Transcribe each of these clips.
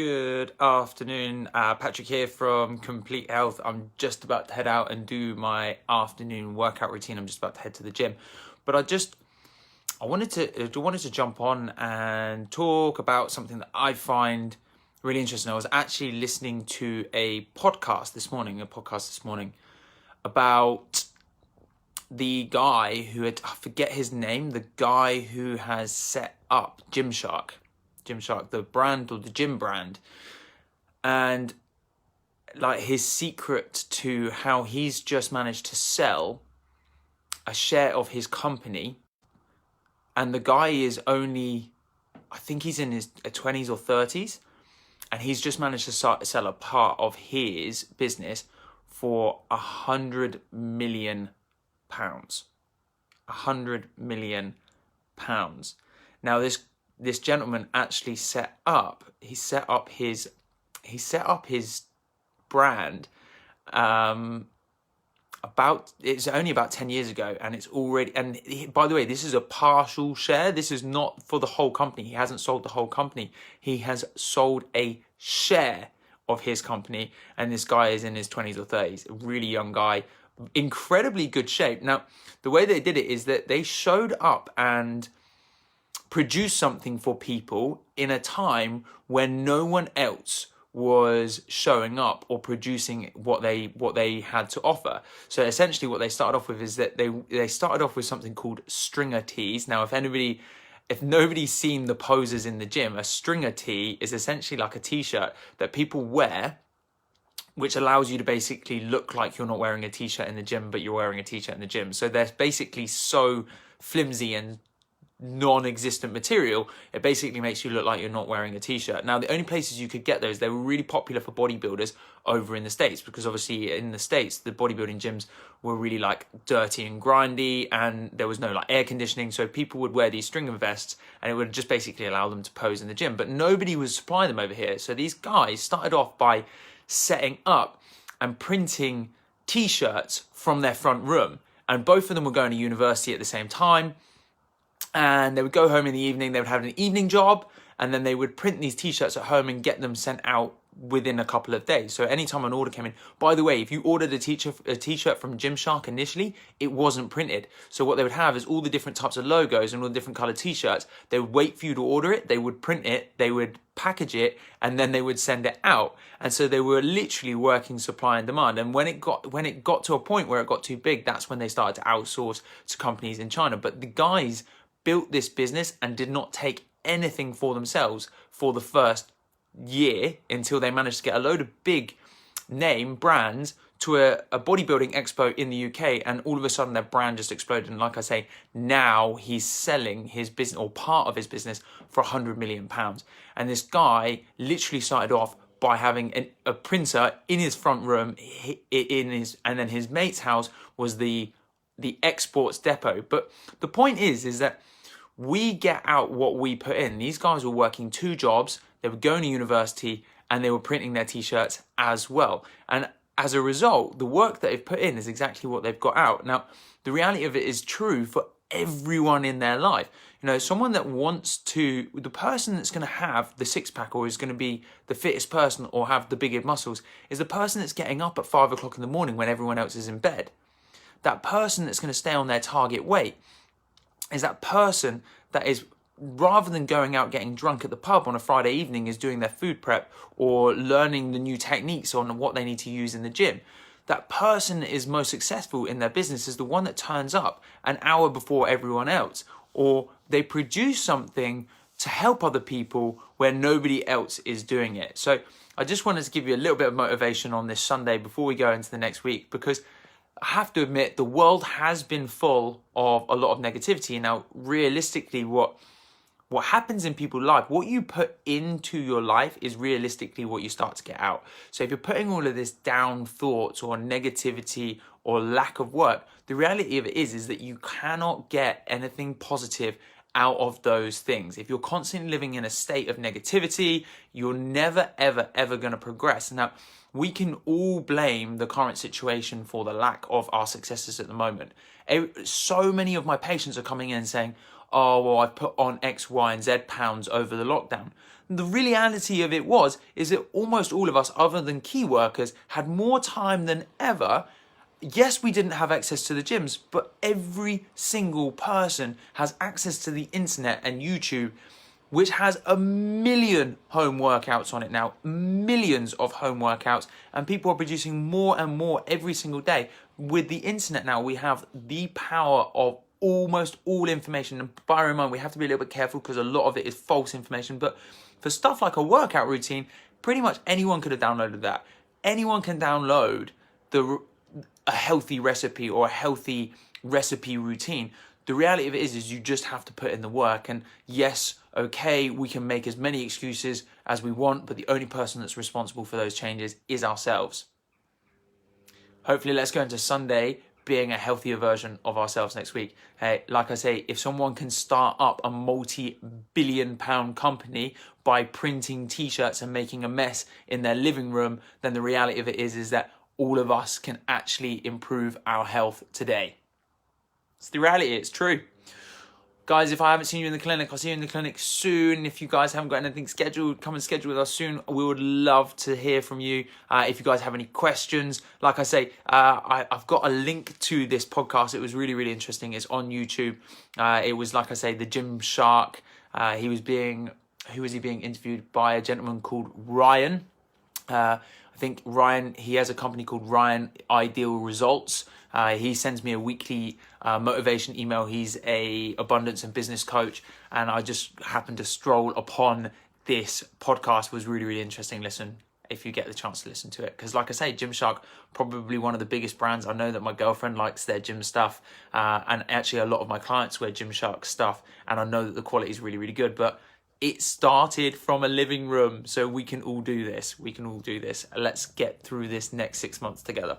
Good afternoon, Patrick here from Complete Health. I'm just about to head out and do my afternoon workout routine. I'm just about to head to the gym, but I wanted to jump on and talk about something that I find really interesting. I was actually listening to a podcast this morning about the guy who I forget his name, the guy who has set up Gymshark, the brand, or the gym brand, and like his secret to how he's just managed to sell a share of his company. And the guy is only, I think he's in his 20s or 30s, and he's just managed to sell a part of his business for £100 million. £100 million. Now this gentleman actually set up his brand it's only about 10 years ago, and it's already, and by the way, this is a partial share. This is not for the whole company. He hasn't sold the whole company. He has sold a share of his company, and this guy is in his 20s or 30s, a really young guy, incredibly good shape. Now, the way they did it is that they showed up and produced something for people in a time when no one else was showing up or producing what they had to offer. So essentially what they started off with is that they started off with something called stringer tees. Now, if nobody's seen the poses in the gym, a stringer tee is essentially like a t-shirt that people wear, which allows you to basically look like you're not wearing a t-shirt in the gym, but you're wearing a t-shirt in the gym. So they're basically so flimsy and non-existent material, it basically makes you look like you're not wearing a t-shirt. Now, the only places you could get those, they were really popular for bodybuilders over in the States, because obviously in the States, the bodybuilding gyms were really like dirty and grindy, and there was no like air conditioning. So people would wear these stringer vests, and it would just basically allow them to pose in the gym, but nobody was supplying them over here. So these guys started off by setting up and printing t-shirts from their front room, and both of them were going to university at the same time. And they would go home in the evening, they would have an evening job, and then they would print these t-shirts at home and get them sent out within a couple of days. So anytime an order came in, by the way, if you ordered a t-shirt from Gymshark initially, it wasn't printed. So what they would have is all the different types of logos and all the different colored t-shirts. They would wait for you to order it, they would print it, they would package it, and then they would send it out. And so they were literally working supply and demand. And when it got to a point where it got too big, that's when they started to outsource to companies in China. But the guys built this business and did not take anything for themselves for the first year, until they managed to get a load of big name brands to a bodybuilding expo in the UK, and all of a sudden their brand just exploded. And like I say, now he's selling his business, or part of his business, for £100 million. And this guy literally started off by having a printer in his front room, and then his mate's house was the exports depot. But the point is that we get out what we put in. These guys were working 2 jobs, they were going to university, and they were printing their t-shirts as well. And as a result, the work that they've put in is exactly what they've got out. Now, the reality of it is true for everyone in their life. You know, someone that the person that's going to have the six-pack, or is going to be the fittest person, or have the biggest muscles, is the person that's getting up at 5 o'clock in the morning when everyone else is in bed. That person that's going to stay on their target weight is that person that is, rather than going out getting drunk at the pub on a Friday evening, is doing their food prep or learning the new techniques on what they need to use in the gym. That person that is most successful in their business is the one that turns up an hour before everyone else, or they produce something to help other people where nobody else is doing it. So I just wanted to give you a little bit of motivation on this Sunday before we go into the next week, because I have to admit, the world has been full of a lot of negativity. Now, realistically, what happens in people's life, what you put into your life is realistically what you start to get out. So if you're putting all of this down thoughts or negativity or lack of work, the reality of it is that you cannot get anything positive out of those things. If you're constantly living in a state of negativity, you're never, ever, ever going to progress. Now, we can all blame the current situation for the lack of our successes at the moment. So many of my patients are coming in and saying, oh, well, I've put on X, Y, and Z pounds over the lockdown. the reality of it is that almost all of us, other than key workers, had more time than ever. Yes, we didn't have access to the gyms, but every single person has access to the internet and YouTube, which has a million home workouts on it now, millions of home workouts, and people are producing more and more every single day. With the internet now, we have the power of almost all information. And bear in mind, we have to be a little bit careful because a lot of it is false information. But for stuff like a workout routine, pretty much anyone could have downloaded that. Anyone can download a healthy recipe or a healthy recipe routine. The reality of it is you just have to put in the work. And yes, okay, we can make as many excuses as we want, but the only person that's responsible for those changes is ourselves. Hopefully, let's go into Sunday being a healthier version of ourselves next week. Hey, like I say, if someone can start up a multi-billion-pound company by printing t-shirts and making a mess in their living room, then the reality of it is that all of us can actually improve our health today. It's the reality, it's true. Guys, if I haven't seen you in the clinic, I'll see you in the clinic soon. If you guys haven't got anything scheduled, come and schedule with us soon. We would love to hear from you. If you guys have any questions, like I say, I've got a link to this podcast. It was really, really interesting. It's on YouTube. It was, like I say, the Gym Shark. Who was being interviewed by a gentleman called Ryan. I think Ryan, he has a company called Ryan Ideal Results. He sends me a weekly motivation email. He's a abundance and business coach, and I just happened to stroll upon this podcast. It was really, really interesting. Listen, if you get the chance to listen to it, because like I say, Gymshark, probably one of the biggest brands. I know that my girlfriend likes their gym stuff, and actually a lot of my clients wear Gymshark stuff, and I know that the quality is really, really good. But it started from a living room, so we can all do this. We can all do this. Let's get through this next 6 months together.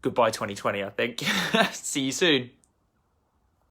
Goodbye 2020, I think. See you soon.